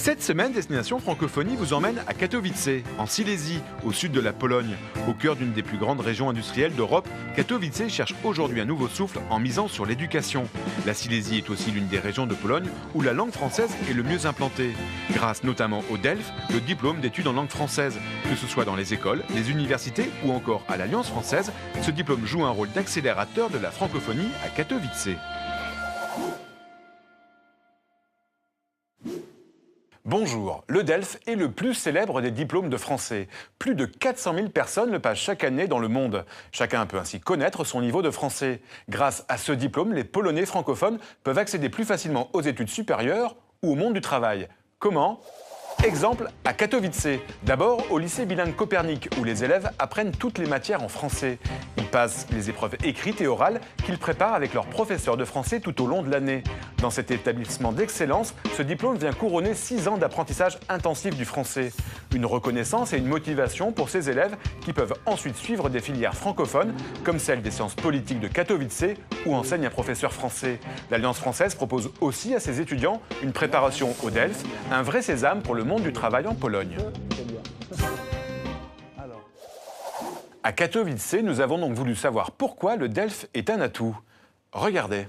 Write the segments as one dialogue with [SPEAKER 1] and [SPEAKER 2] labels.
[SPEAKER 1] Cette semaine, Destination Francophonie vous emmène à Katowice, en Silésie, au sud de la Pologne. Au cœur d'une des plus grandes régions industrielles d'Europe, Katowice cherche aujourd'hui un nouveau souffle en misant sur l'éducation. La Silésie est aussi l'une des régions de Pologne où la langue française est le mieux implantée. Grâce notamment au DELF, le diplôme d'études en langue française. Que ce soit dans les écoles, les universités ou encore à l'Alliance française, ce diplôme joue un rôle d'accélérateur de la francophonie à Katowice. Bonjour, le DELF est le plus célèbre des diplômes de français. Plus de 400 000 personnes le passent chaque année dans le monde. Chacun peut ainsi connaître son niveau de français. Grâce à ce diplôme, les Polonais francophones peuvent accéder plus facilement aux études supérieures ou au monde du travail. Comment ? Exemple à Katowice. D'abord au lycée bilingue Copernic, où les élèves apprennent toutes les matières en français. Ils passent les épreuves écrites et orales qu'ils préparent avec leurs professeurs de français tout au long de l'année. Dans cet établissement d'excellence, ce diplôme vient couronner 6 ans d'apprentissage intensif du français. Une reconnaissance et une motivation pour ces élèves qui peuvent ensuite suivre des filières francophones, comme celle des sciences politiques de Katowice, où enseigne un professeur français. L'Alliance française propose aussi à ses étudiants une préparation au DELF, un vrai sésame pour le monde du travail en Pologne. À Katowice, nous avons donc voulu savoir pourquoi le DELF est un atout. Regardez.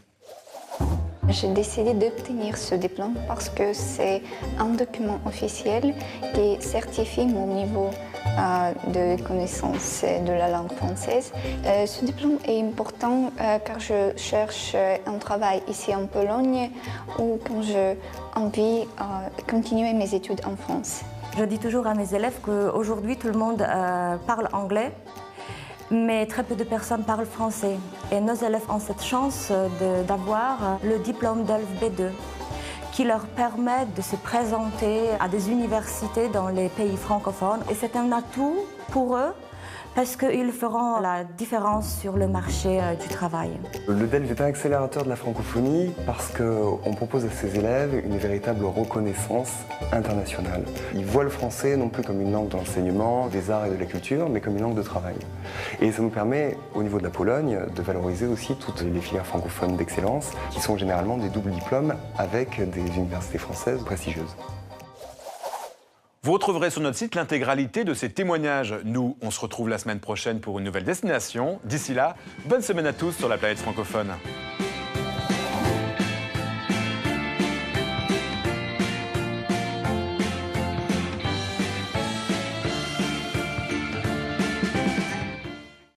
[SPEAKER 2] J'ai décidé d'obtenir ce diplôme parce que c'est un document officiel qui certifie mon niveau de connaissance de la langue française. Ce diplôme est important car je cherche un travail ici en Pologne ou quand j'ai envie de continuer mes études en France.
[SPEAKER 3] Je dis toujours à mes élèves qu'aujourd'hui tout le monde parle anglais, mais très peu de personnes parlent français. Et nos élèves ont cette chance d'avoir le diplôme DELF B2 qui leur permet de se présenter à des universités dans les pays francophones. Et c'est un atout pour eux parce qu'ils feront la différence sur le marché du travail.
[SPEAKER 4] Le DELF est un accélérateur de la francophonie parce qu'on propose à ses élèves une véritable reconnaissance internationale. Ils voient le français non plus comme une langue d'enseignement, des arts et de la culture, mais comme une langue de travail. Et ça nous permet, au niveau de la Pologne, de valoriser aussi toutes les filières francophones d'excellence, qui sont généralement des doubles diplômes avec des universités françaises prestigieuses.
[SPEAKER 1] Vous retrouverez sur notre site l'intégralité de ces témoignages. Nous, on se retrouve la semaine prochaine pour une nouvelle destination. D'ici là, bonne semaine à tous sur la planète francophone.